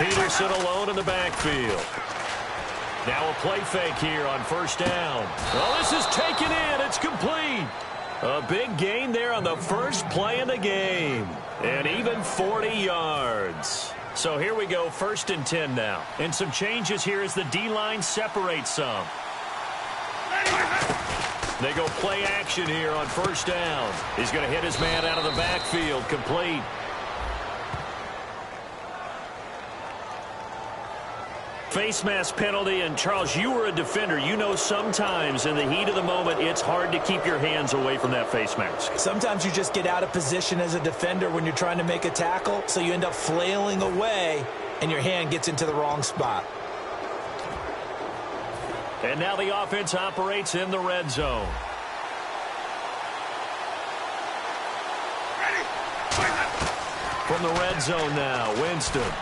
Peterson alone in the backfield. Now a play fake here on first down. Oh, this is taken in. It's complete. A big gain there on the first play in the game. And even 40 yards. So here we go, 1st and 10 now. And some changes here as the D-line separates some. They go play action here on first down. He's going to hit his man out of the backfield, complete. Face mask penalty, and Charles, you were a defender. You know sometimes in the heat of the moment, it's hard to keep your hands away from that face mask. Sometimes you just get out of position as a defender when you're trying to make a tackle, so you end up flailing away, and your hand gets into the wrong spot. And now the offense operates in the red zone. From the red zone now, Winston.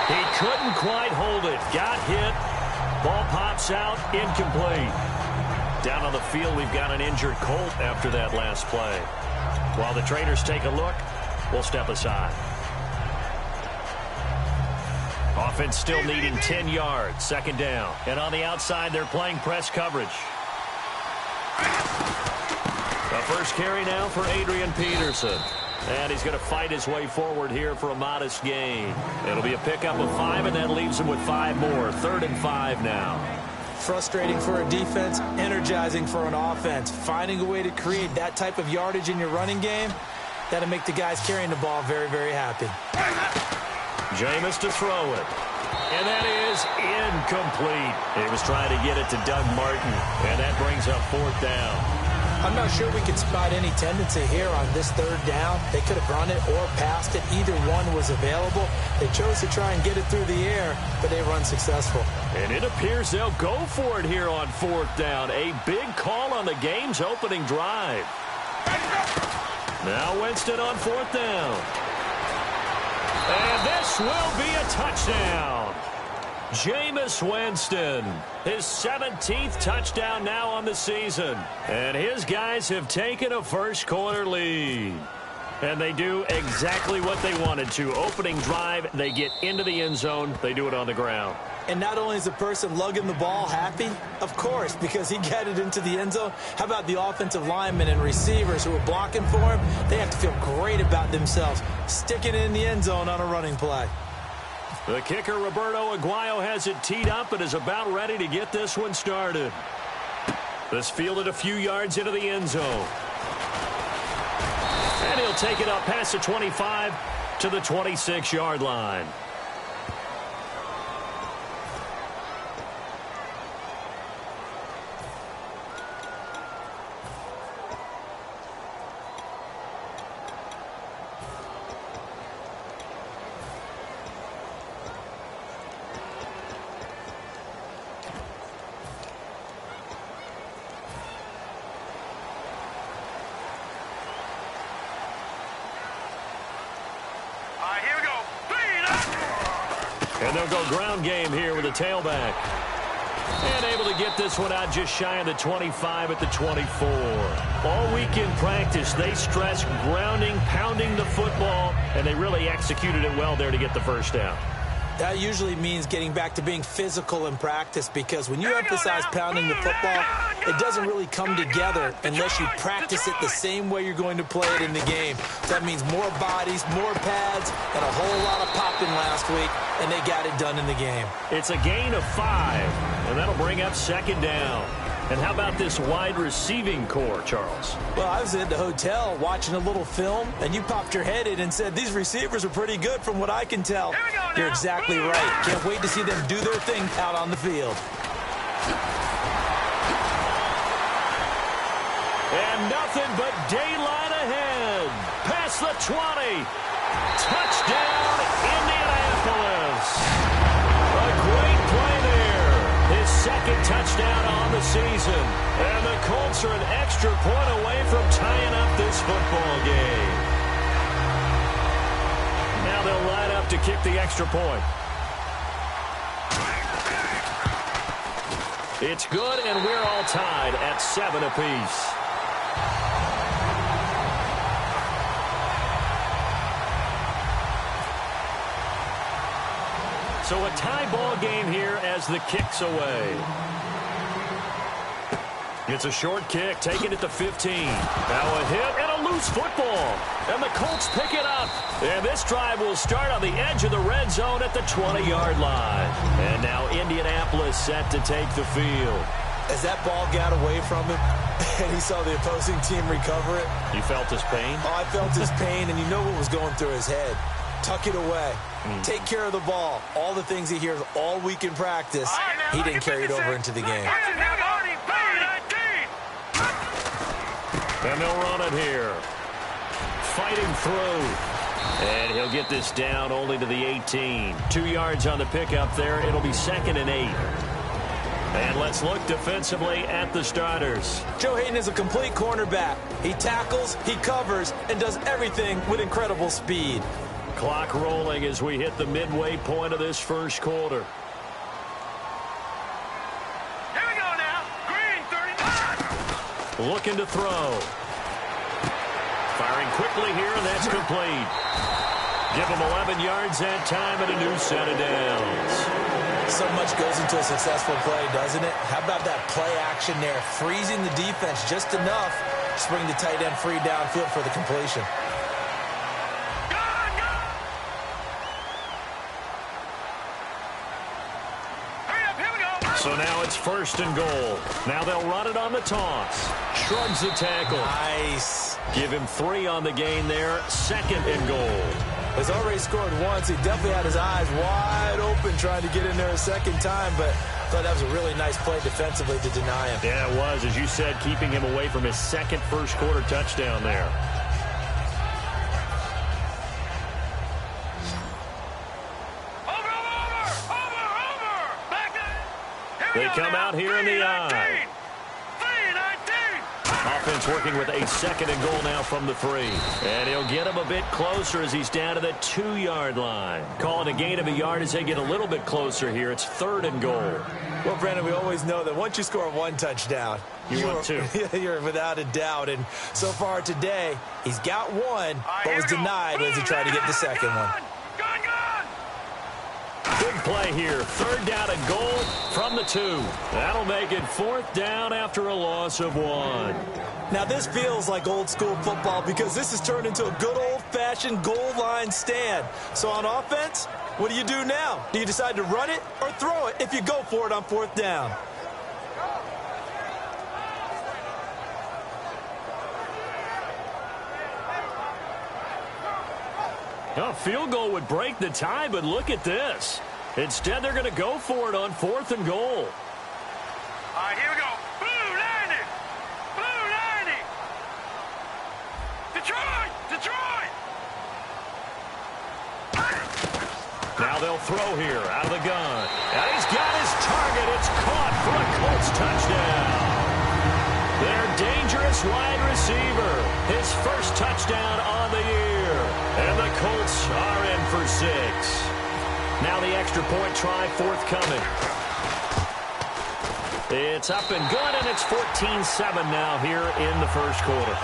He couldn't quite hold it. Got hit. Ball pops out. Incomplete. Down on the field, we've got an injured Colt after that last play. While the Traders take a look, we'll step aside. Offense still needing 10 yards. 2nd down. And on the outside, they're playing press coverage. The first carry now for Adrian Peterson. And he's going to fight his way forward here for a modest gain. It'll be a pickup of 5, and that leaves him with 5 more. 3rd and 5 now. Frustrating for a defense, energizing for an offense. Finding a way to create that type of yardage in your running game, that'll make the guys carrying the ball very, very happy. Jameis to throw it. And that is incomplete. He was trying to get it to Doug Martin, and that brings up 4th down. I'm not sure we can spot any tendency here on this 3rd down. They could have run it or passed it. Either one was available. They chose to try and get it through the air, but they were unsuccessful. And it appears they'll go for it here on 4th down. A big call on the game's opening drive. Now Winston on 4th down. And this will be a touchdown. Jameis Winston, his 17th touchdown now on the season. And his guys have taken a first-quarter lead. And they do exactly what they wanted to. Opening drive, they get into the end zone. They do it on the ground. And not only is the person lugging the ball happy, of course, because he got it into the end zone. How about the offensive linemen and receivers who are blocking for him? They have to feel great about themselves, sticking it in the end zone on a running play. The kicker, Roberto Aguayo, has it teed up and is about ready to get this one started. This fielded a few yards into the end zone. And he'll take it up past the 25 to the 26-yard line. And they'll go ground game here with a tailback. And able to get this one out just shy of the 25 at the 24. All week in practice, they stress grounding, pounding the football, and they really executed it well there to get the first down. That usually means getting back to being physical in practice, because when you emphasize pounding the football, it doesn't really come together unless you practice it the same way you're going to play it in the game. That means more bodies, more pads, and a whole lot of popping last week, and they got it done in the game. It's a gain of 5, and that'll bring up 2nd down. And how about this wide receiving core, Charles? Well, I was at the hotel watching a little film, and you popped your head in and said, these receivers are pretty good from what I can tell. You're exactly right. Can't wait to see them do their thing out on the field. And nothing but daylight ahead. Past the 20. Touchdown, Indianapolis. A great play there. His 2nd touchdown on the season. And the Colts are an extra point away from tying up this football game. Now they'll line up to kick the extra point. It's good, and we're all tied at 7 apiece. So a tie ball game here as the kick's away. It's a short kick, taken at the 15. Now a hit and a loose football. And the Colts pick it up. And this drive will start on the edge of the red zone at the 20-yard line. And now Indianapolis set to take the field. As that ball got away from him and he saw the opposing team recover it. You felt his pain? Oh, I felt his pain, and you know what was going through his head. Tuck it away. Take care of the ball. All the things he hears all week in practice, he didn't carry it over into the game. And they'll run it here. Fighting through. And he'll get this down only to the 18. 2 yards on the pickup there. It'll be 2nd and 8. And let's look defensively at the starters. Joe Hayden is a complete cornerback. He tackles, he covers, and does everything with incredible speed. Clock rolling as we hit the midway point of this first quarter. Here we go now. Green, 39. Looking to throw. Firing quickly here, and that's complete. Give him 11 yards that time and a new set of downs. So much goes into a successful play, doesn't it? How about that play action there? Freezing the defense just enough to bring the tight end free downfield for the completion. So now it's 1st and goal. Now they'll run it on the toss. Shrugs the tackle. Nice. Give him 3 on the gain there. 2nd and goal. He's already scored once. He definitely had his eyes wide open trying to get in there a second time, but I thought that was a really nice play defensively to deny him. Yeah, it was. As you said, keeping him away from his second first-quarter touchdown there. They come out here in the eye. Offense working with a 2nd and goal now from the 3. And he'll get him a bit closer as he's down to the 2-yard line. Calling a gain of a yard as they get a little bit closer here. It's 3rd and goal. Well, Brandon, we always know that once you score 1 touchdown, want 2. You're without a doubt. And so far today, he's got 1, but was denied as he tried to get the second one. Big play here. 3rd down and goal from the 2. That'll make it 4th down after a loss of 1. Now, this feels like old-school football because this has turned into a good old-fashioned goal line stand. So on offense, what do you do now? Do you decide to run it or throw it if you go for it on 4th down? A field goal would break the tie, but look at this. Instead, they're going to go for it on 4th and goal. All right, here we go. Blue 90. Blue 90. Detroit. Detroit. Now they'll throw here out of the gun. And he's got his target. It's caught for a Colts touchdown. Their dangerous wide receiver. His first touchdown on the year. And the Colts are in for 6. Now the extra point try forthcoming. It's up and good, and it's 14-7 now here in the first quarter.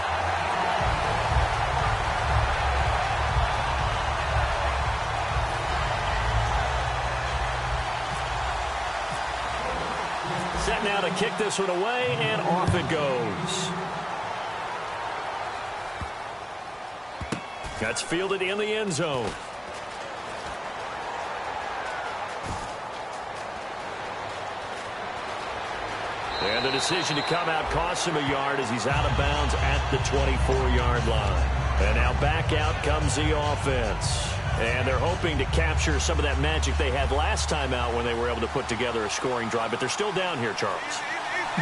Set now to kick this one away, and off it goes. That's fielded in the end zone. And the decision to come out costs him a yard as he's out of bounds at the 24-yard line. And now back out comes the offense. And they're hoping to capture some of that magic they had last time out when they were able to put together a scoring drive. But they're still down here, Charles.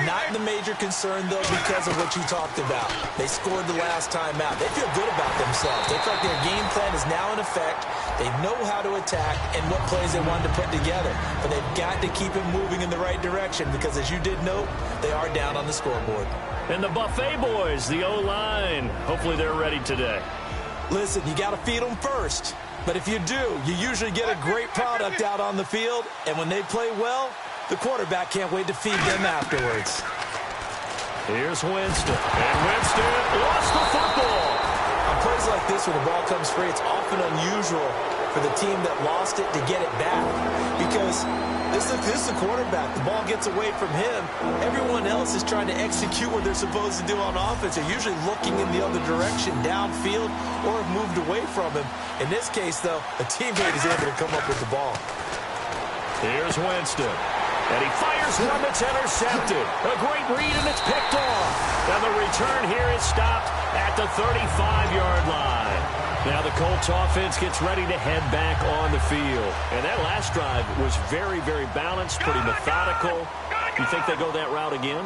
Not the major concern, though, because of what you talked about. They scored the last time out. They feel good about themselves. They feel like their game plan is now in effect. They know how to attack and what plays they wanted to put together. But they've got to keep it moving in the right direction because, as you did note, they are down on the scoreboard. And the Buffet boys, the O-line, hopefully they're ready today. Listen, you got to feed them first. But if you do, you usually get a great product out on the field. And when they play well, the quarterback can't wait to feed them afterwards. Here's Winston. And Winston lost the football. On plays like this, when the ball comes free, it's often unusual for the team that lost it to get it back. Because this is the quarterback. The ball gets away from him. Everyone else is trying to execute what they're supposed to do on offense. They're usually looking in the other direction, downfield, or have moved away from him. In this case, though, a teammate is able to come up with the ball. Here's Winston. And he fires one that's intercepted. A great read, and it's picked off. And the return here is stopped at the 35-yard line. Now the Colts offense gets ready to head back on the field. And that last drive was very, very balanced, pretty methodical. You think they go that route again?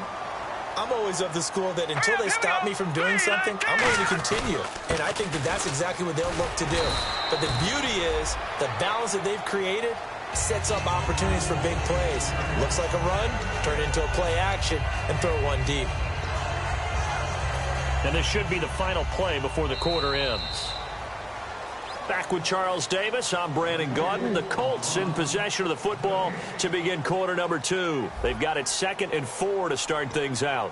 I'm always of the school that until they stop me from doing something, I'm going to continue. And I think that that's exactly what they'll look to do. But the beauty is the balance that they've created sets up opportunities for big plays. Looks like a run, turn into a play action, and throw one deep. And this should be the final play before the quarter ends. Back with Charles Davis, I'm Brandon Gaudin. The Colts in possession of the football to begin quarter number 2. They've got it 2nd and 4 to start things out.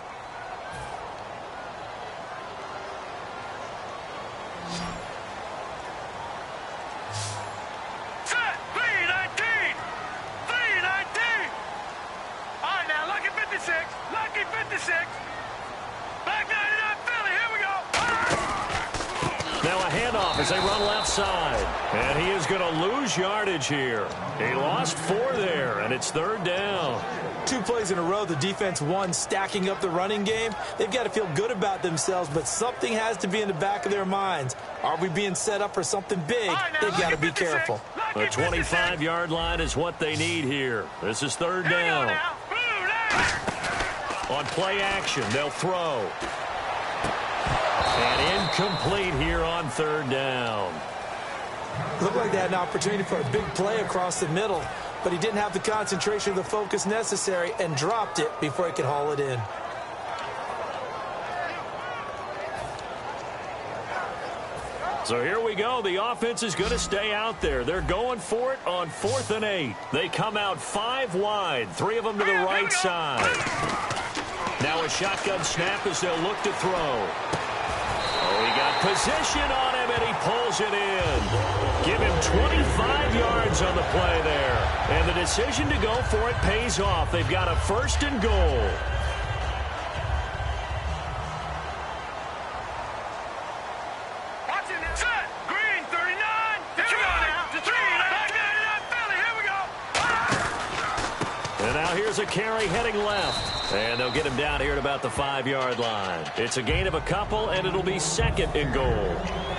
As they run left side. And he is going to lose yardage here. He lost 4 there, and it's 3rd down. 2 plays in a row, the defense won, stacking up the running game. They've got to feel good about themselves, but something has to be in the back of their minds. Are we being set up for something big? They've got to be careful. The 25-yard line is what they need here. This is 3rd down. On play action, they'll throw. And incomplete here on 3rd down. Looked like they had an opportunity for a big play across the middle, but he didn't have the concentration or the focus necessary and dropped it before he could haul it in. So here we go. The offense is going to stay out there. They're going for it on 4th and 8. They come out 5 wide, 3 of them to the right side. Now a shotgun snap as they'll look to throw. Oh, he got position on him, and he pulls it in. Give him 25 yards on the play there. And the decision to go for it pays off. They've got a 1st and goal. Set. Green, 39. Here we go now. To 3. Back down Philly. Here we go. And now here's a carry heading left. And they'll get him down here at about the 5-yard line. It's a gain of a couple, and it'll be 2nd and goal.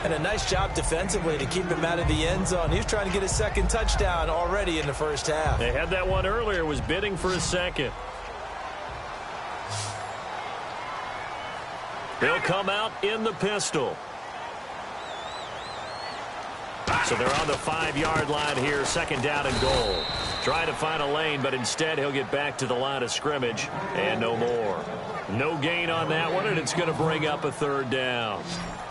And a nice job defensively to keep him out of the end zone. He was trying to get his 2nd touchdown already in the first half. They had that one earlier, was bidding for a 2nd. They'll come out in the pistol. So they're on the 5-yard line here, 2nd down and goal. Trying to find a lane, but instead he'll get back to the line of scrimmage and no more. No gain on that one, and it's going to bring up a 3rd down.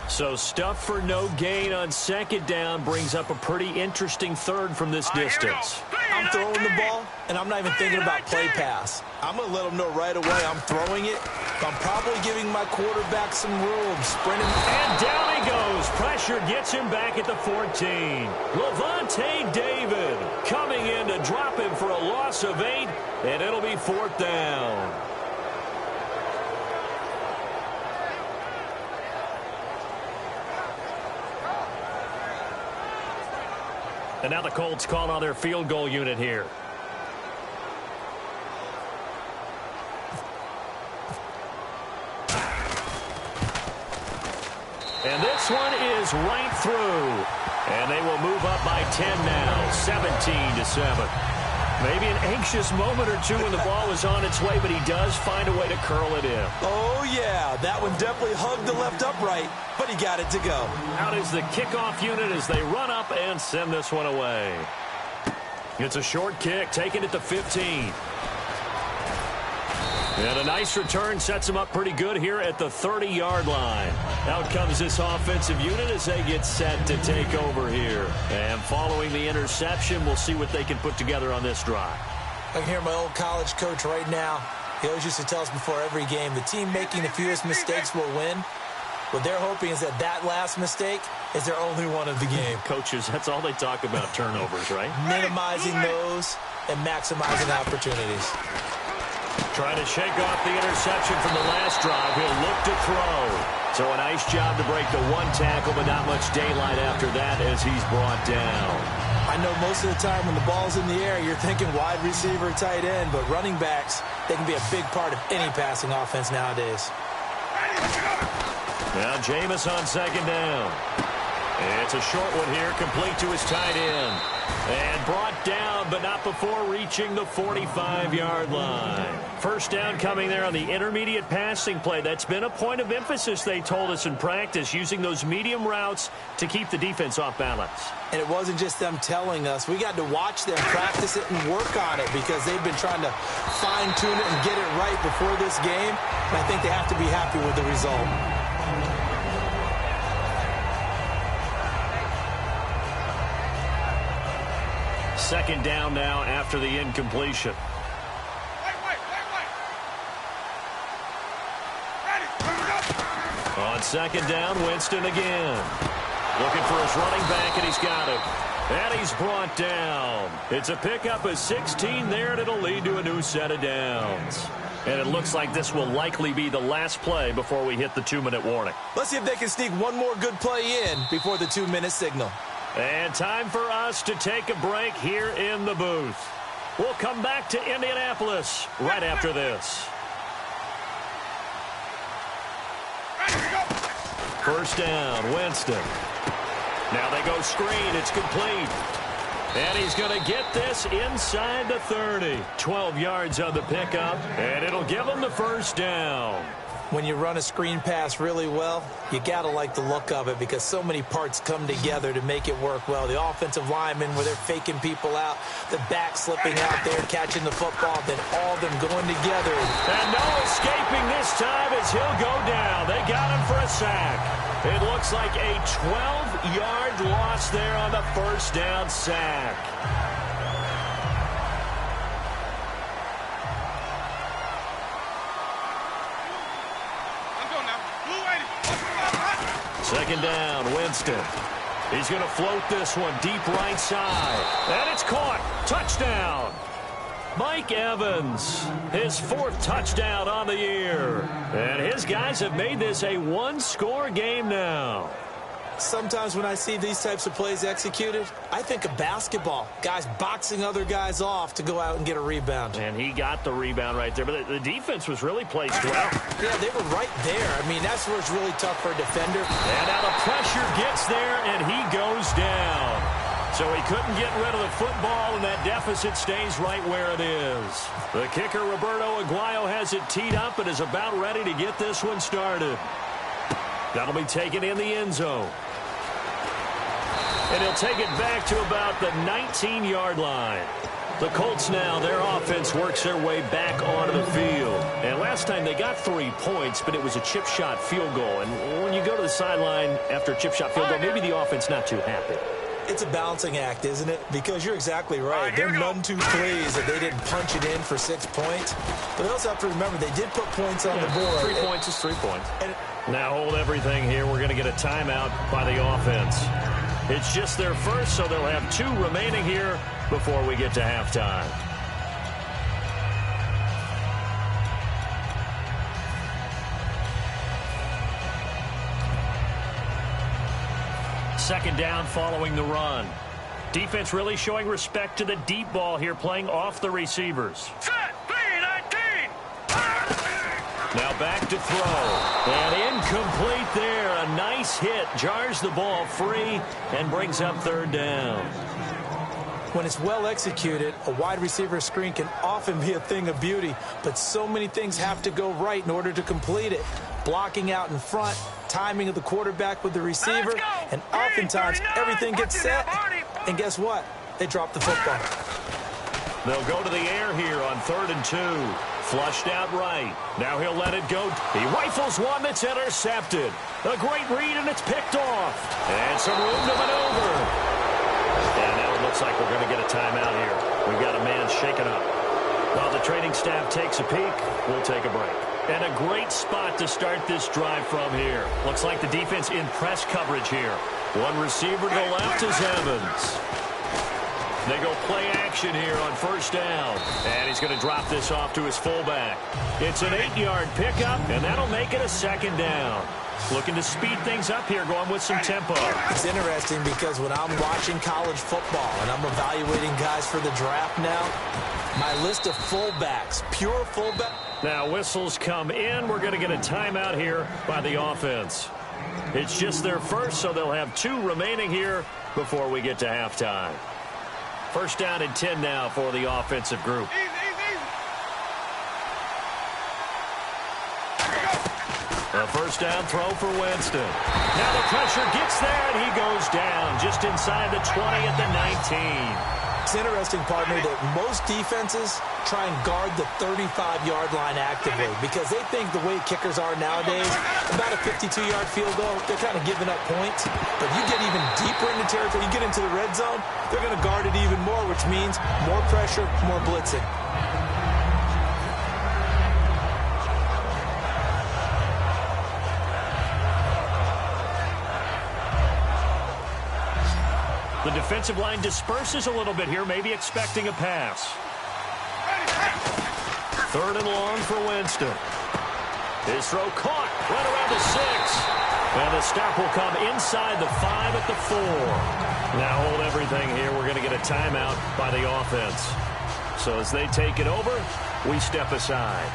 So stuff for no gain on 2nd down brings up a pretty interesting 3rd from this distance. I'm throwing the ball, and I'm not even thinking about play pass. I'm going to let them know right away I'm throwing it. I'm probably giving my quarterback some room, sprinting. And down he goes. Pressure gets him back at the 14. Levante David coming in to drop him for a loss of 8, and it'll be 4th down. And now the Colts call on their field goal unit here. And this one is right through. And they will move up by 10 now, 17-7. Maybe an anxious moment or two when the ball was on its way, but he does find a way to curl it in. Oh, yeah, that one definitely hugged the left upright, but he got it to go. Out is the kickoff unit as they run up and send this one away. It's a short kick, taken at the 15. And a nice return sets him up pretty good here at the 30-yard line. Out comes this offensive unit as they get set to take over here. And following the interception, we'll see what they can put together on this drive. I can hear my old college coach right now. He always used to tell us before every game, the team making the fewest mistakes will win. What they're hoping is that last mistake is their only one of the game. Coaches, that's all they talk about, turnovers, right? Minimizing those and maximizing opportunities. Trying to shake off the interception from the last drive. He'll look to throw. So a nice job to break the one tackle, but not much daylight after that as he's brought down. I know most of the time when the ball's in the air, you're thinking wide receiver, tight end, but running backs, they can be a big part of any passing offense nowadays. Now Jameis on second down. It's a short one here, complete to his tight end. And brought down, but not before reaching the 45-yard line. First down coming there on the intermediate passing play. That's been a point of emphasis, they told us in practice, using those medium routes to keep the defense off balance. And it wasn't just them telling us. We got to watch them practice it and work on it because they've been trying to fine-tune it and get it right before this game. And I think they have to be happy with the result. Second down now after the incompletion. On second down, Winston again. Looking for his running back, and he's got him. And he's brought down. It's a pickup of 16 there, and it'll lead to a new set of downs. And it looks like this will likely be the last play before we hit the 2-minute warning. Let's see if they can sneak one more good play in before the 2-minute signal. And time for us to take a break here in the booth. We'll come back to Indianapolis right after this. First down, Winston. Now they go screen. It's complete. And he's going to get this inside the 30. 12 yards on the pickup, and it'll give him the first down. When you run a screen pass really well, you got to like the look of it because so many parts come together to make it work well. The offensive linemen where they're faking people out, the back slipping out there, catching the football, then all of them going together. And no escaping this time as he'll go down. They got him for a sack. It looks like a 12-yard loss there on the first down sack. Second down, Winston. He's going to float this one deep right side. And it's caught. Touchdown. Mike Evans, his 4th touchdown on the year. And his guys have made this a one-score game now. Sometimes when I see these types of plays executed, I think of basketball. Guys boxing other guys off to go out and get a rebound. And he got the rebound right there. But the defense was really placed well. Yeah, they were right there. I mean, that's where it's really tough for a defender. And now the pressure gets there, and he goes down. So he couldn't get rid of the football, and that deficit stays right where it is. The kicker, Roberto Aguayo, has it teed up and is about ready to get this one started. That'll be taken in the end zone. And he'll take it back to about the 19-yard line. The Colts now, their offense works their way back onto the field. And last time they got 3 points, but it was a chip shot field goal. And when you go to the sideline after a chip shot field goal, maybe the offense not too happy. It's a balancing act, isn't it? Because you're exactly right. They're none too pleased that they didn't punch it in for 6 points. But they also have to remember they did put points on the board. 3 points is 3 points. Now hold everything here. We're going to get a timeout by the offense. It's just their first, so they'll have 2 remaining here before we get to halftime. Second down following the run. Defense really showing respect to the deep ball here, playing off the receivers. Set, B-19. Now back to throw. And incomplete there. A nice hit. Jars the ball free and brings up third down. When it's well executed, a wide receiver screen can often be a thing of beauty, but so many things have to go right in order to complete it. Blocking out in front, timing of the quarterback with the receiver, and oftentimes everything gets set, and guess what? They drop the football. They'll go to the air here on 3rd and 2. Flushed out right. Now he'll let it go. He rifles one that's intercepted. A great read, and it's picked off. And some room to maneuver. And now it looks like we're going to get a timeout here. We've got a man shaken up. While the training staff takes a peek, we'll take a break. And a great spot to start this drive from here. Looks like the defense in press coverage here. One receiver to the left is Evans. They go play action here on first down. And he's going to drop this off to his fullback. It's an 8-yard pickup, and that'll make it a second down. Looking to speed things up here, going with some tempo. It's interesting because when I'm watching college football and I'm evaluating guys for the draft now, my list of fullbacks, pure fullback. Now whistles come in. We're going to get a timeout here by the offense. It's just their first, so they'll have 2 remaining here before we get to halftime. First down and 10 now for the offensive group. A first down throw for Winston. Now the pressure gets there, and he goes down just inside the 20 at the 19. It's interesting, partner, that most defenses try and guard the 35-yard line actively because they think the way kickers are nowadays, about a 52-yard field goal, they're kind of giving up points. But you get even deeper into territory, you get into the red zone, they're going to guard it even more, which means more pressure, more blitzing. The defensive line disperses a little bit here, maybe expecting a pass. 3rd and long for Winston. His throw caught right around the 6. And the stop will come inside the 5 at the 4. Now hold everything here. We're going to get a timeout by the offense. So as they take it over, we step aside.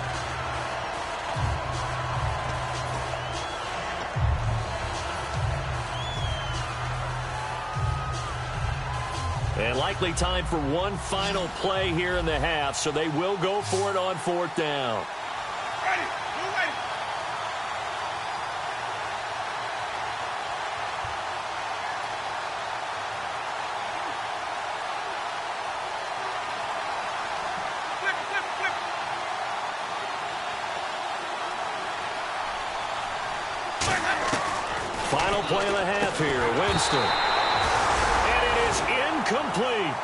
And likely time for one final play here in the half, so they will go for it on 4th down. Ready. Move ready. Flip, flip, flip. Final play of the half here, Winston. Complete.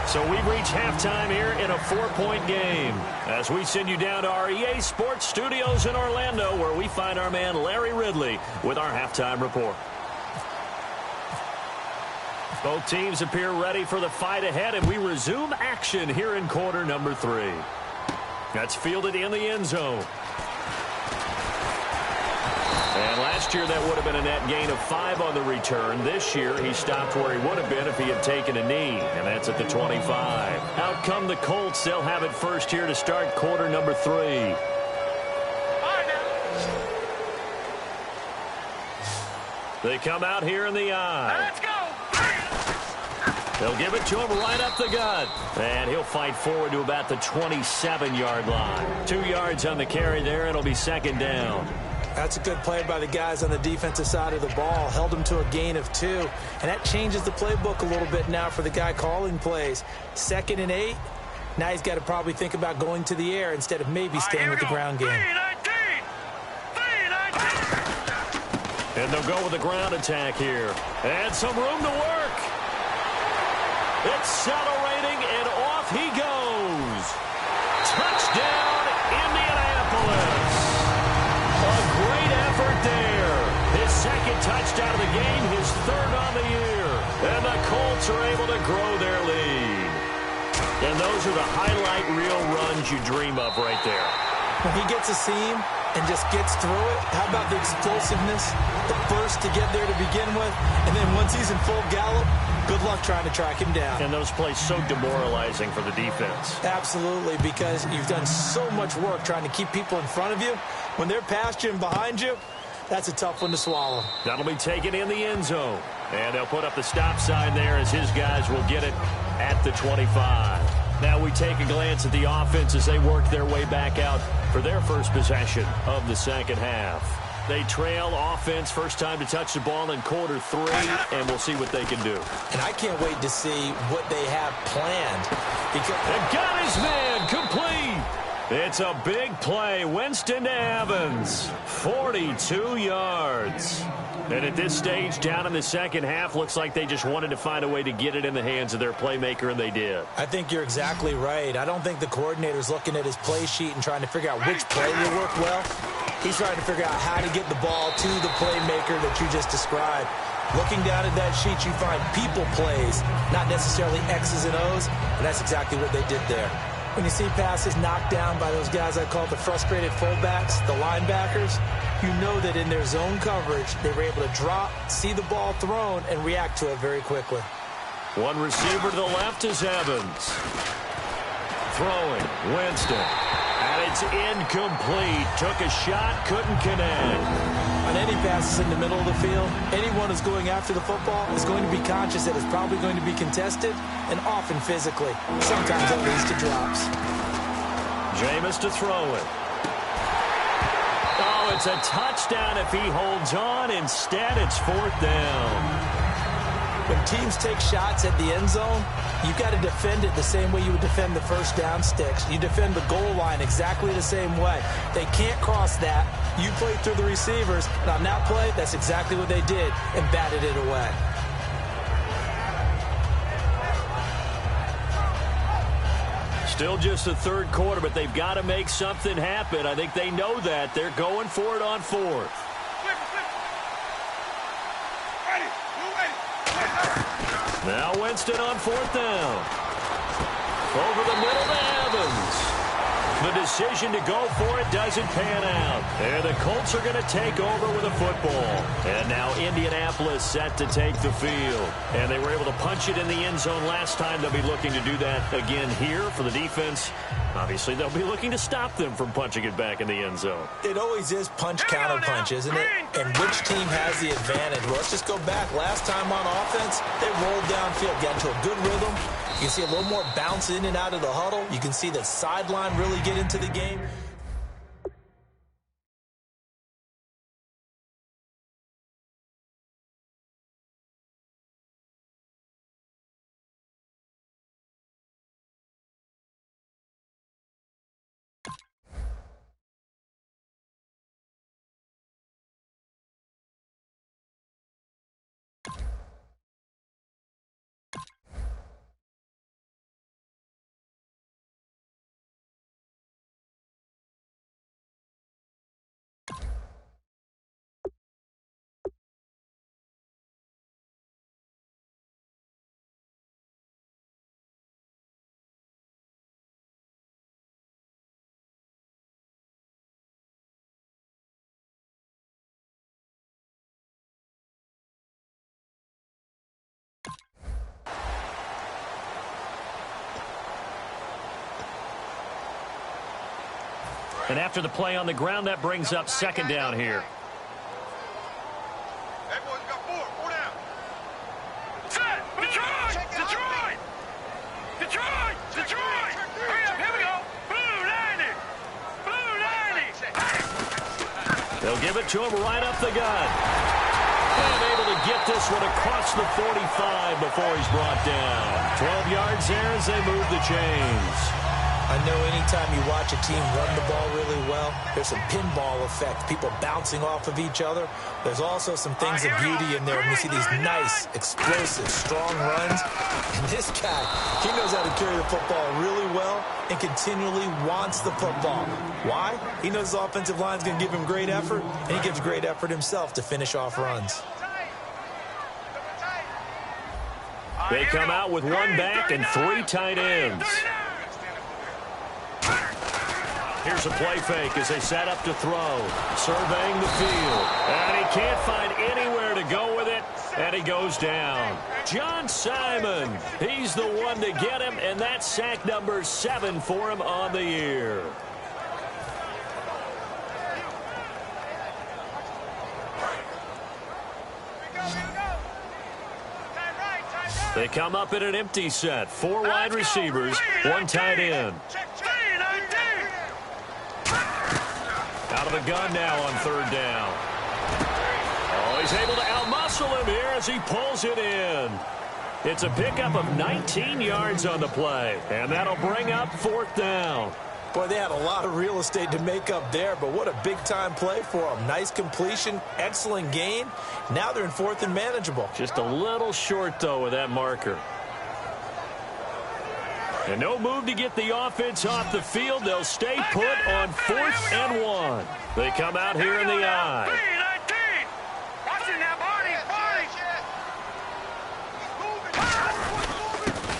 So we've reached halftime here in a 4-point game as we send you down to our EA Sports Studios in Orlando, where we find our man Larry Ridley with our halftime report. Both teams appear ready for the fight ahead, and we resume action here in quarter number 3. That's fielded in the end zone. And last year, that would have been a net gain of 5 on the return. This year, he stopped where he would have been if he had taken a knee, and that's at the 25. Out come the Colts. They'll have it first here to start quarter number 3. They come out here in the eye. Let's go. They'll give it to him right up the gut. And he'll fight forward to about the 27-yard line. 2 yards on the carry there. It'll be second down. That's a good play by the guys on the defensive side of the ball. Held them to a gain of 2. And that changes the playbook a little bit now for the guy calling plays. 2nd and 8. Now he's got to probably think about going to the air instead of maybe staying with the ground game. 3-19. And they'll go with the ground attack here. And some room to work. Accelerating, and off he goes. Touchdown, Indianapolis. A great effort there. His 2nd touchdown of the game, his 3rd on the year. And the Colts are able to grow their lead. And those are the highlight reel runs you dream of right there. When he gets a seam and just gets through it, how about the explosiveness, the burst to get there to begin with, and then once he's in full gallop, good luck trying to track him down. And those plays so demoralizing for the defense. Absolutely, because you've done so much work trying to keep people in front of you. When they're past you and behind you, that's a tough one to swallow. That'll be taken in the end zone. And they'll put up the stop sign there as his guys will get it at the 25. Now we take a glance at the offense as they work their way back out for their first possession of the second half. They trail offense, first time to touch the ball in quarter 3, and we'll see what they can do. And I can't wait to see what they have planned. And got his man complete. It's a big play. Winston to Evans, 42 yards. And at this stage, down in the second half, looks like they just wanted to find a way to get it in the hands of their playmaker, and they did. I think you're exactly right. I don't think the coordinator's looking at his play sheet and trying to figure out which play will work well. He's trying to figure out how to get the ball to the playmaker that you just described. Looking down at that sheet, you find people plays, not necessarily X's and O's, and that's exactly what they did there. When you see passes knocked down by those guys I call the frustrated fullbacks, the linebackers, you know that in their zone coverage, they were able to drop, see the ball thrown, and react to it very quickly. One receiver to the left is Evans. Throwing, Winston. And it's incomplete. Took a shot, couldn't connect. On any passes in the middle of the field, anyone who's going after the football is going to be conscious that it's probably going to be contested, and often physically. Sometimes that leads to drops. Jameis to throw it. Oh, it's a touchdown if he holds on. Instead, it's fourth down. When teams take shots at the end zone, you've got to defend it the same way you would defend the first down sticks. You defend the goal line exactly the same way. They can't cross that. You play through the receivers, and on that play, that's exactly what they did, and batted it away. Still just the third quarter, but they've got to make something happen. I think they know that. They're going for it on fourth. Now Winston on fourth down. Over the middle to Evans. The decision to go for it doesn't pan out. And the Colts are going to take over with a football. And now Indianapolis set to take the field. And they were able to punch it in the end zone last time. They'll be looking to do that again here for the defense. Obviously, they'll be looking to stop them from punching it back in the end zone. It always is punch-counter-punch, isn't it? And which team has the advantage? Well, let's just go back. Last time on offense, they rolled downfield, got into a good rhythm. You can see a little more bounce in and out of the huddle. You can see the sideline really get into the game. And after the play on the ground, that brings up second down here. Everyone's got four down. Set! Detroit! Detroit! Detroit! Detroit! Hurry up, here we go! Blue 90! Blue 90! They'll give it to him right up the gut. And able to get this one across the 45 before he's brought down. 12 yards there as they move the chains. I know anytime you watch a team run the ball really well, there's some pinball effect, people bouncing off of each other. There's also some things of beauty in there when you see these nice, explosive, strong runs. And this guy, he knows how to carry the football really well and continually wants the football. Why? He knows his offensive line's going to give him great effort, and he gives great effort himself to finish off runs. They come out with one back and three tight ends. Here's a play fake as they set up to throw. Surveying the field. And he can't find anywhere to go with it. And he goes down. John Simon. He's the one to get him. And that's sack number 7 for him on the year. They come up in an empty set. 4 wide receivers, 1 tight end. Out of the gun now on third down. Oh, he's able to outmuscle him here as he pulls it in. It's a pickup of 19 yards on the play, and that'll bring up fourth down. Boy, they had a lot of real estate to make up there, but what a big-time play for them. Nice completion, excellent gain. Now they're in 4th and manageable. Just a little short, though, with that marker. And no move to get the offense off the field. They'll stay put on 4th and 1. They come out here in the I.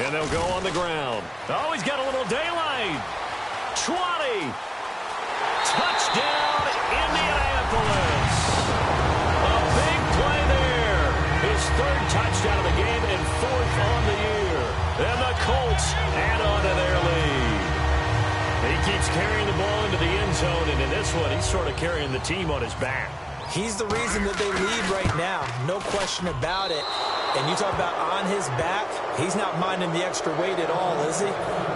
And they'll go on the ground. Oh, he's got a little daylight. 20. Touchdown, Indianapolis. A big play there. His 3rd touchdown of the game and 4th on the year. And the Colts add on to their lead. He keeps carrying the ball into the end zone, and in this one, he's sort of carrying the team on his back. He's the reason that they lead right now. No question about it. And you talk about on his back, he's not minding the extra weight at all, is he?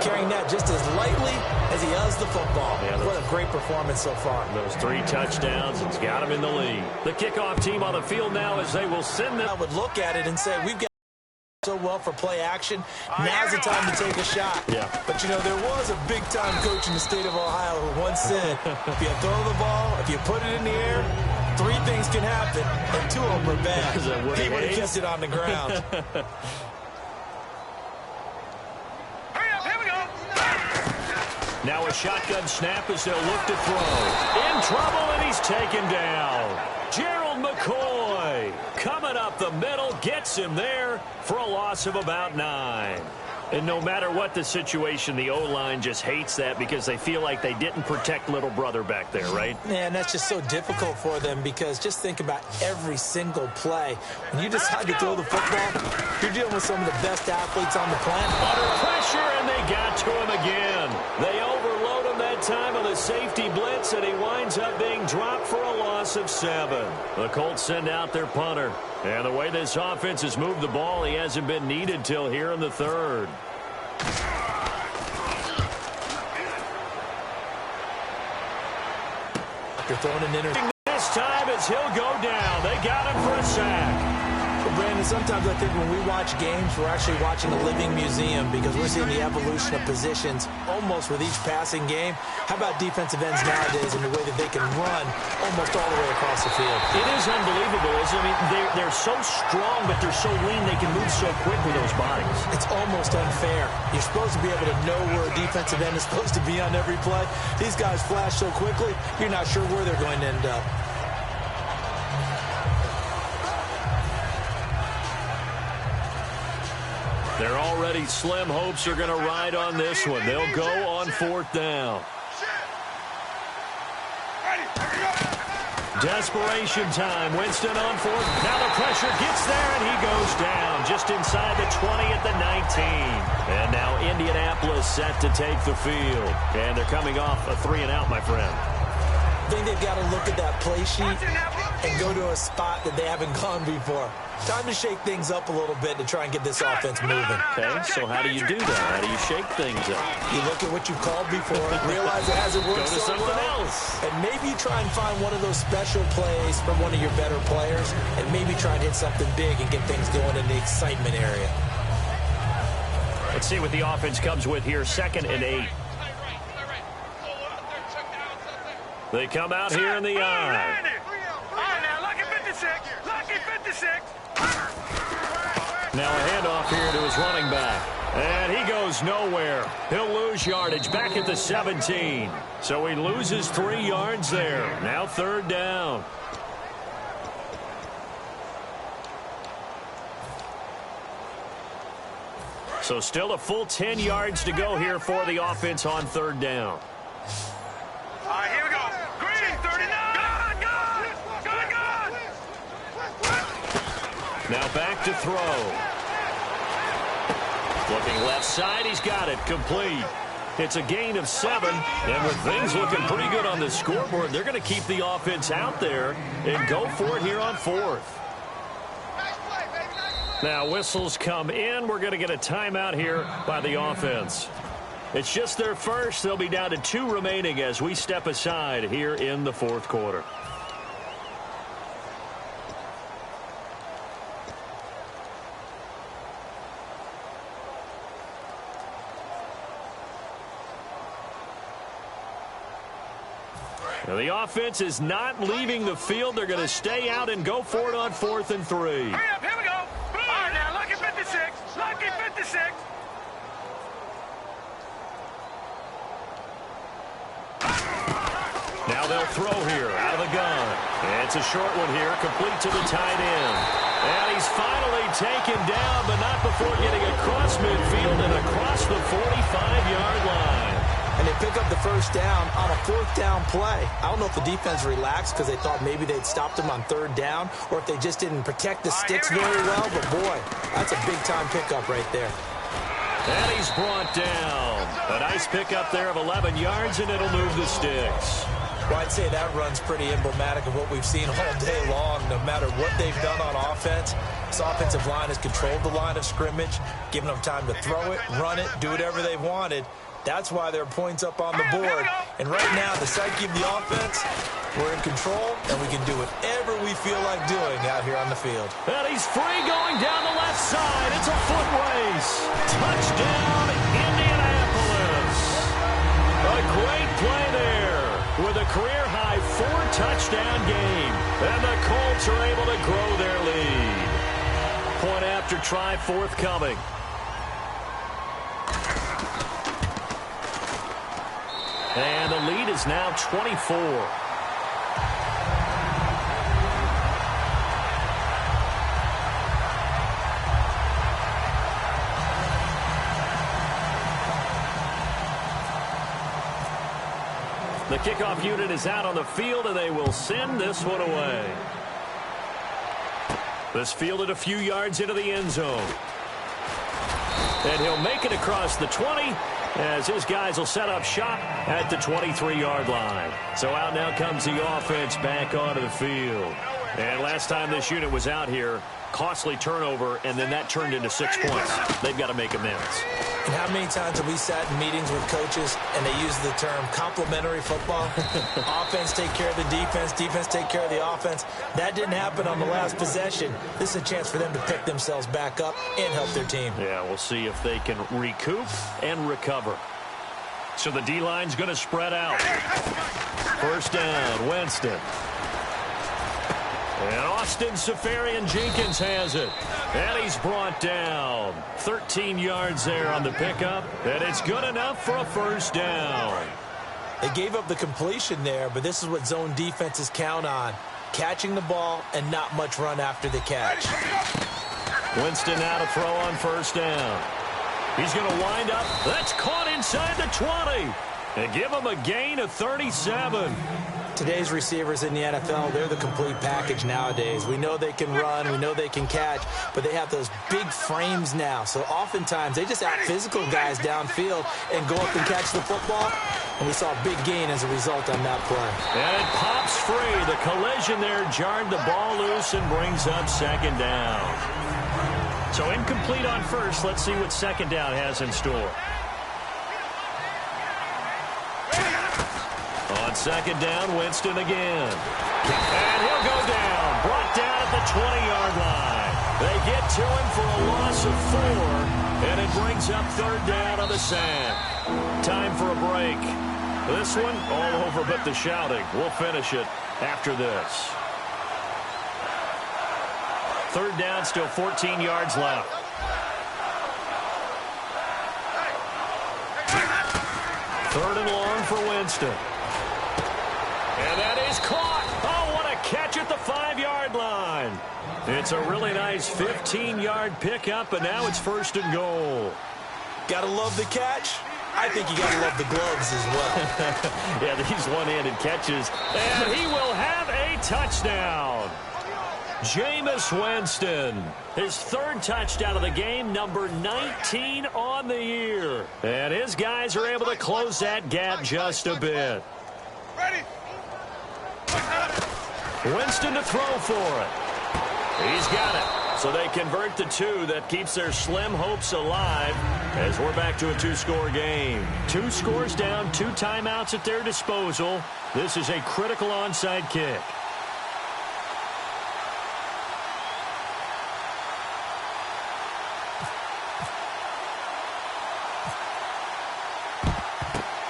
Carrying that just as lightly as he does the football. Yeah, what a great performance so far. Those 3 touchdowns, it's got him in the lead. The kickoff team on the field now as they will send them. I would look at it and say, we've got so well for play action. Now's the time to take a shot. Yeah. But, you know, there was a big-time coach in the state of Ohio who once said, if you throw the ball, if you put it in the air, 3 things can happen, and 2 of them are bad. He would have kept it on the ground. Now a shotgun snap as they'll look to throw. In trouble, and he's taken down. Gerald McCoy coming up the middle, gets him there for a loss of about 9. And no matter what the situation, the O-line just hates that because they feel like they didn't protect little brother back there, right? Man, that's just so difficult for them because just think about every single play. When you decide to throw the football, you're dealing with some of the best athletes on the planet. Under pressure, and they got to him again. They overload him that time on the safety blitz, and he winds up being dropped for a loss of 7. The Colts send out their punter. And the way this offense has moved the ball, he hasn't been needed till here in the 3rd. They're throwing an interception. This time as he'll go down. They got him for a sack. Brandon, sometimes I think when we watch games, we're actually watching a living museum because we're seeing the evolution of positions almost with each passing game. How about defensive ends nowadays and the way that they can run almost all the way across the field? It is unbelievable, isn't it? I mean, they're so strong, but they're so lean. They can move so quick with those bodies. It's almost unfair. You're supposed to be able to know where a defensive end is supposed to be on every play. These guys flash so quickly, you're not sure where they're going to end up. They're already slim hopes are going to ride on this one. They'll go on 4th down. Desperation time. Winston on 4th. Now the pressure gets there, and he goes down just inside the 20 at the 19. And now Indianapolis set to take the field. And they're coming off a 3-and-out, my friend. I think they've got to look at that play sheet and go to a spot that they haven't gone before. Time to shake things up a little bit to try and get this offense moving. Okay, so how do you do that? How do you shake things up? You look at what you called before, realize it hasn't worked so well, else. and maybe you try and find one of those special plays from one of your better players, and maybe try and hit something big and get things going in the excitement area. Let's see what the offense comes with here. 2nd and 8. They come out here in the I. Now a handoff here to his running back. And he goes nowhere. He'll lose yardage back at the 17. So he loses 3 yards there. Now 3rd down. So still a full 10 yards to go here for the offense on 3rd down. All right, here we go. Green, 39. Now back to throw. Looking left side, he's got it. Complete. It's a gain of 7. And with things looking pretty good on the scoreboard, they're going to keep the offense out there and go for it here on 4th. Now whistles come in. We're going to get a timeout here by the offense. It's just their first. They'll be down to 2 remaining as we step aside here in the 4th quarter. The offense is not leaving the field. They're going to stay out and go for it on 4th and 3. Hurry up, here we go. All right, now, lucky 56. Lucky 56. Now they'll throw here out of the gun. And it's a short one here, complete to the tight end. And he's finally taken down, but not before getting across midfield and across the 45-yard line. And they pick up the first down on a 4th down play. I don't know if the defense relaxed because they thought maybe they'd stopped him on 3rd down or if they just didn't protect the sticks very well. But, boy, that's a big-time pickup right there. And he's brought down. A nice pickup there of 11 yards, and it'll move the sticks. Well, I'd say that run's pretty emblematic of what we've seen all day long. No matter what they've done on offense, this offensive line has controlled the line of scrimmage, given them time to throw it, run it, do whatever they've wanted. That's why there are points up on the board. And right now, the psyche of the offense, we're in control, and we can do whatever we feel like doing out here on the field. And he's free going down the left side. It's a foot race. Touchdown, Indianapolis. A great play there with a career-high 4-touchdown game. And the Colts are able to grow their lead. Point after try forthcoming. And the lead is now 24. The kickoff unit is out on the field, and they will send this one away. This fielded a few yards into the end zone. And he'll make it across the 20 as his guys will set up shop at the 23-yard line. So out now comes the offense back onto the field. And last time this unit was out here, costly turnover, and then that turned into 6 points. They've got to make amends. And how many times have we sat in meetings with coaches and they use the term complementary football? Offense take care of the defense, defense take care of the offense. That didn't happen on the last possession. This is a chance for them to pick themselves back up and help their team. Yeah, we'll see if they can recoup and recover. So the D-line's going to spread out. First down, Winston. And Austin Safarian-Jenkins has it. And he's brought down. 13 yards there on the pickup. And it's good enough for a first down. They gave up the completion there, but this is what zone defenses count on. Catching the ball and not much run after the catch. Winston now to throw on first down. He's going to wind up. That's caught inside the 20. And give him a gain of 37. Today's receivers in the NFL, they're the complete package nowadays. We know they can run, we know they can catch, but they have those big frames now. So oftentimes they just out-physical guys downfield and go up and catch the football. And we saw a big gain as a result on that play. And it pops free. The collision there jarred the ball loose and brings up second down. So incomplete on first. Let's see what second down has in store. On second down, Winston again. And he'll go down. Brought down at the 20-yard line. They get to him for a loss of 4, and it brings up third down on the sack. Time for a break. This one, all over but the shouting. We'll finish it after this. Third down, still 14 yards left. Third and long for Winston. And that is caught. Oh, what a catch at the 5-yard line. It's a really nice 15-yard pickup, and now it's first and goal. Gotta love the catch. I think you gotta love the gloves as well. Yeah, these one-handed catches. And he will have a touchdown. Jameis Winston, his third touchdown of the game, number 19 on the year. And his guys are able to close that gap just a bit. Ready? Winston to throw for it. He's got it. So they convert the 2. That keeps their slim hopes alive as we're back to a 2-score game. 2 scores down, 2 timeouts at their disposal. This is a critical onside kick.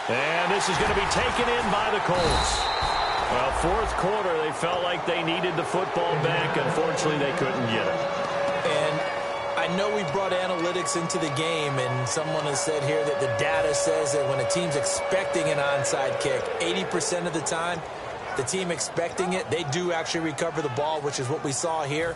And this is going to be taken in by the Colts. Well, fourth quarter, they felt like they needed the football back. Unfortunately, they couldn't get it. And I know we brought analytics into the game, and someone has said here that the data says that when a team's expecting an onside kick, 80% of the time, the team expecting it, they do actually recover the ball, which is what we saw here.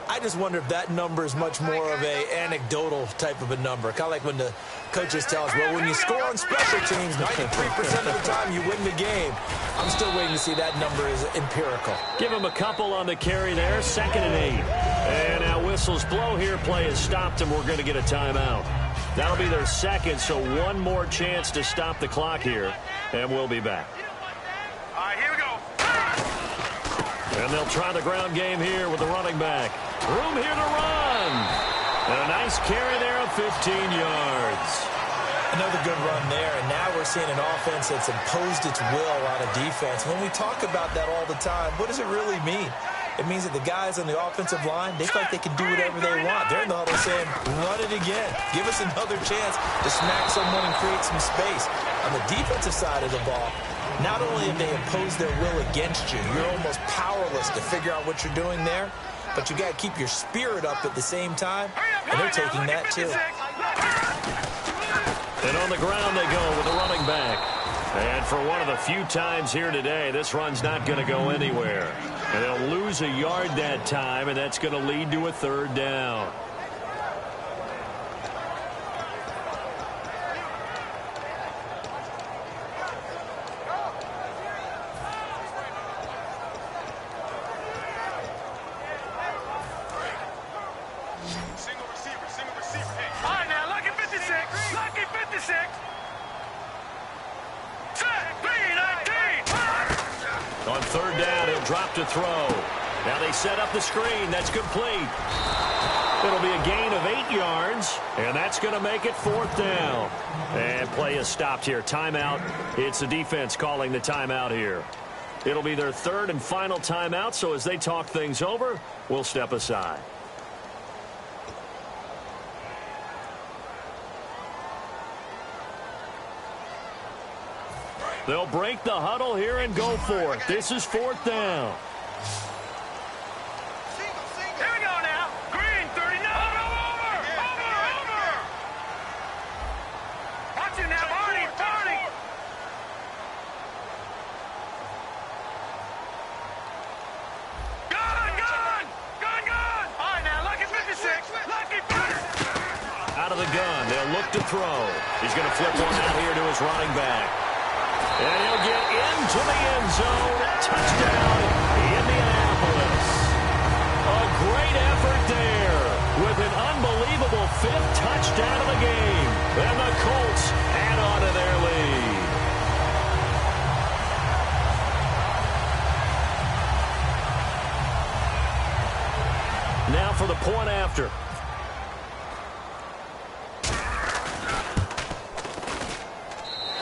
I just wonder if that number is much more of a anecdotal type of a number. Kind of like when the coaches tell us, well, when you score on special teams, 93% of the time you win the game. I'm still waiting to see that number is empirical. Give them a couple on the carry there, 2nd and 8. And now whistles blow here. Play has stopped, and we're going to get a timeout. That'll be their second, so one more chance to stop the clock here, and we'll be back. All right, here we go. And they'll try the ground game here with the running back. Room here to run. And a nice carry there of 15 yards. Another good run there, and now we're seeing an offense that's imposed its will on a defense. When we talk about that all the time, what does it really mean? It means that the guys on the offensive line, they feel like they can do whatever they want. They're in the huddle saying, run it again. Give us another chance to smack someone and create some space. On the defensive side of the ball, not only have they imposed their will against you, you're almost powerless to figure out what you're doing there, but you got to keep your spirit up at the same time, and they're taking that too. And on the ground they go with the running back. And for one of the few times here today, this run's not going to go anywhere. And they'll lose a yard that time, and that's going to lead to a 3rd down. Single receiver. Hey. All right, now, lucky 56. Lucky 56. On 3rd down, he'll drop to throw. Now they set up the screen. That's complete. It'll be a gain of 8 yards, and that's going to make it 4th down. And play is stopped here. Timeout. It's the defense calling the timeout here. It'll be their 3rd and final timeout, so as they talk things over, we'll step aside. They'll break the huddle here and go for it. This is 4th down. Here we go now. Green, 39. Over. Watch it now, Barney. Gun. All right, now, lucky 56. Lucky 56. Out of the gun, they'll look to throw. He's going to flip one out here to his running back. And he'll get into the end zone. Touchdown, Indianapolis. A great effort there with an unbelievable 5th touchdown of the game. And the Colts add on to their lead. Now for the point after.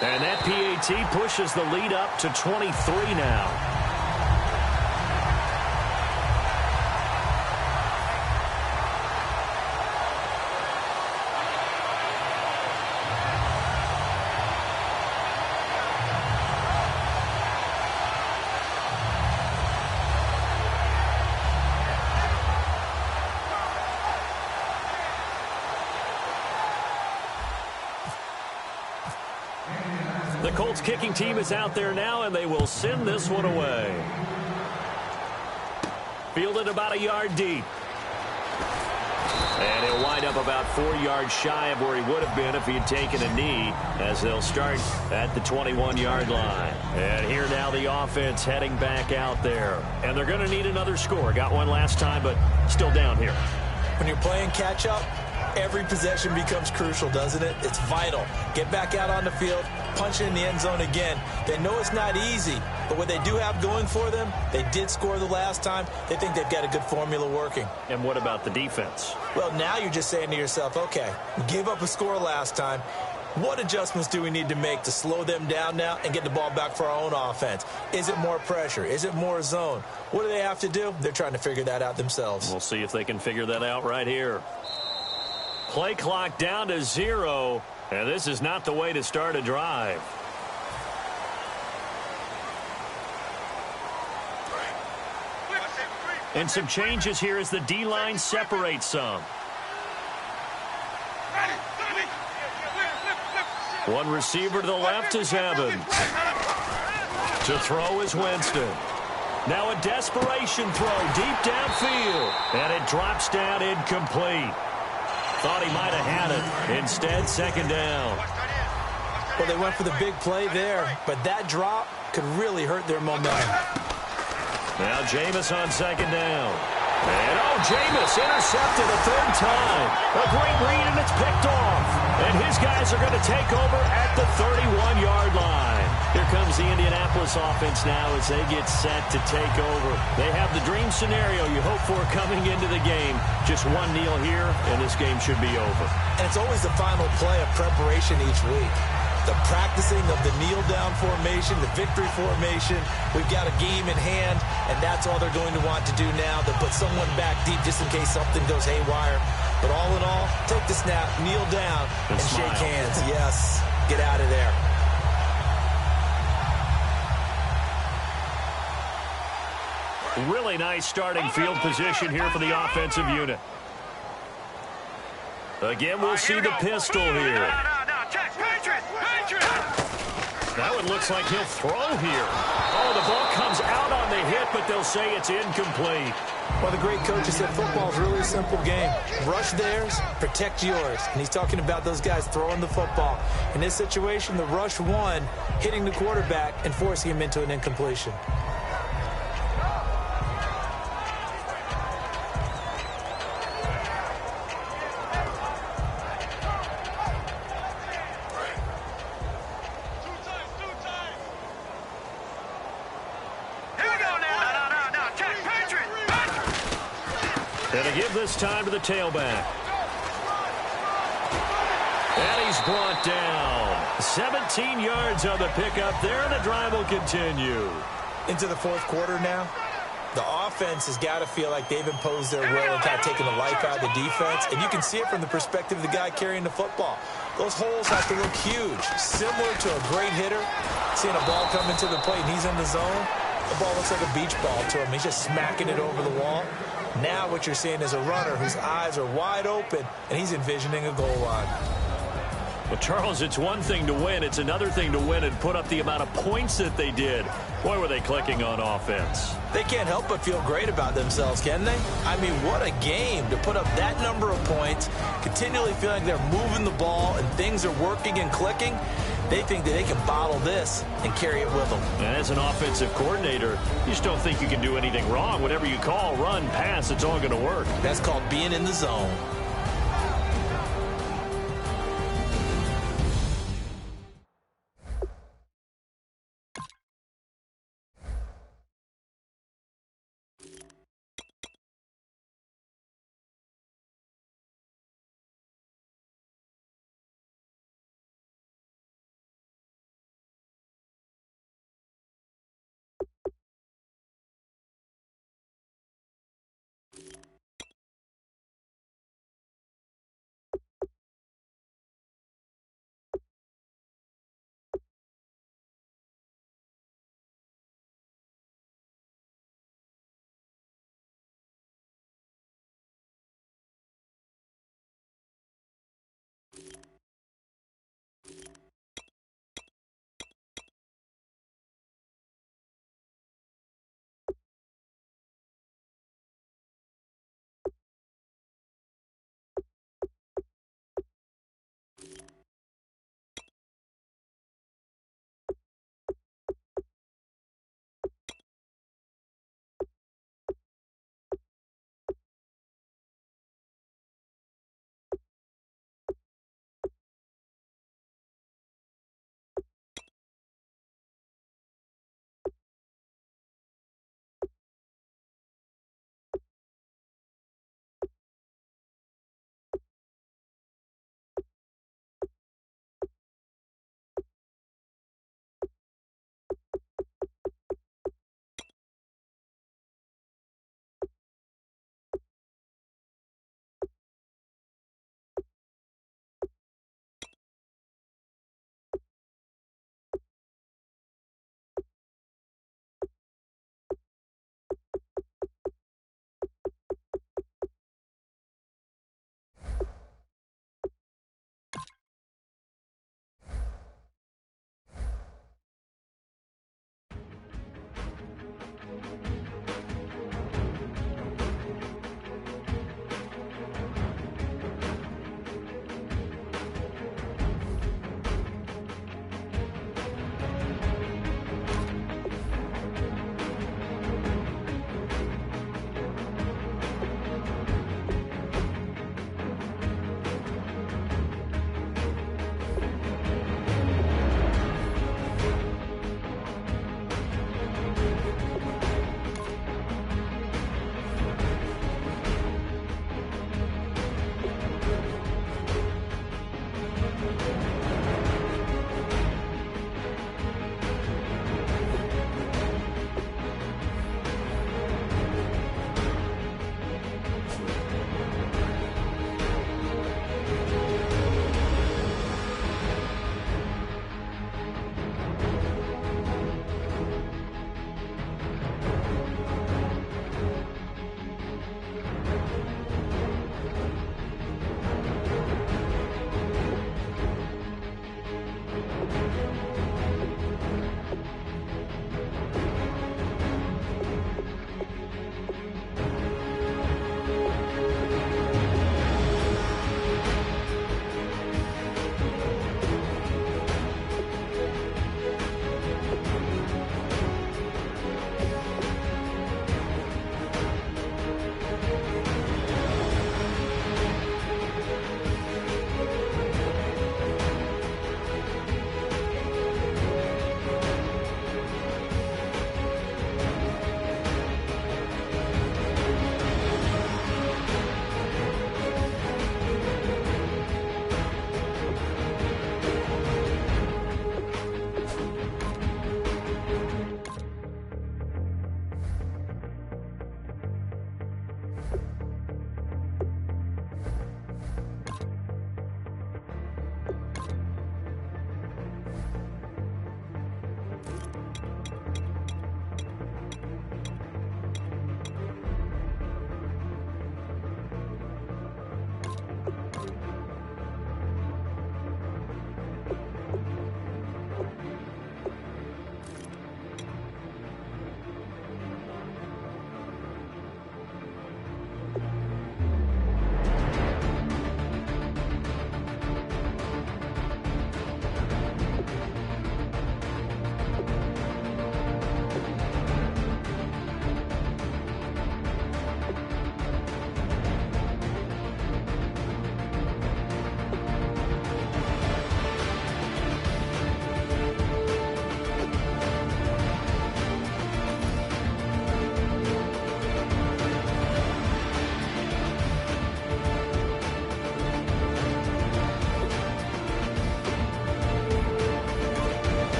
And that PAT pushes the lead up to 23 now. The Colts kicking team is out there now, and they will send this one away. Fielded about a yard deep. And he'll wind up about 4 yards shy of where he would have been if he had taken a knee, as they'll start at the 21-yard line. And here now the offense heading back out there. And they're going to need another score. Got one last time, but still down here. When you're playing catch-up, every possession becomes crucial, doesn't it? It's vital. Get back out on the field, punch it in the end zone again. They know it's not easy, but what they do have going for them, they did score the last time. They think they've got a good formula working. And what about the defense? Well, now you're just saying to yourself, okay, we gave up a score last time. What adjustments do we need to make to slow them down now and get the ball back for our own offense? Is it more pressure? Is it more zone? What do they have to do? They're trying to figure that out themselves. We'll see if they can figure that out right here. Play clock down to 0, and this is not the way to start a drive. And some changes here as the D-line separates some. One receiver to the left is Evans. To throw is Winston. Now a desperation throw deep downfield. And it drops down incomplete. Thought he might have had it. Instead, second down. Well, they went for the big play there, but that drop could really hurt their momentum. Now Jameis on second down. And Jameis intercepted a third time. A great read, and it's picked off. And his guys are going to take over at the 31-yard line. Here comes the Indianapolis offense now as they get set to take over. They have the dream scenario you hope for coming into the game. Just one kneel here, and this game should be over. And it's always the final play of preparation each week. The practicing of the kneel-down formation, the victory formation. We've got a game in hand, and that's all they're going to want to do now. They'll put someone back deep just in case something goes haywire. But all in all, take the snap, kneel down, and shake hands. Yes, get out of there. Really nice starting field position here for the offensive unit. Again, we'll see the pistol here. That one looks like he'll throw here. Oh, the ball comes out on the hit, but they'll say it's incomplete. Well, the great coach has said football is really a simple game. Rush theirs, protect yours. And he's talking about those guys throwing the football. In this situation, the rush won, hitting the quarterback and forcing him into an incompletion. And to give this time to the tailback. And he's brought down. 17 yards on the pickup there, and the drive will continue. Into the fourth quarter now. The offense has got to feel like they've imposed their will and kind of taken the life out of the defense. And you can see it from the perspective of the guy carrying the football. Those holes have to look huge. Similar to a great hitter. Seeing a ball come into the plate and he's in the zone. The ball looks like a beach ball to him. He's just smacking it over the wall. Now what you're seeing is a runner whose eyes are wide open, and he's envisioning a goal line. Well, Charles, it's one thing to win. It's another thing to win and put up the amount of points that they did. Boy, were they clicking on offense. They can't help but feel great about themselves, can they? I mean, what a game to put up that number of points, continually feeling they're moving the ball and things are working and clicking. They think that they can bottle this and carry it with them. And as an offensive coordinator, you just don't think you can do anything wrong. Whatever you call, run, pass, it's all going to work. That's called being in the zone.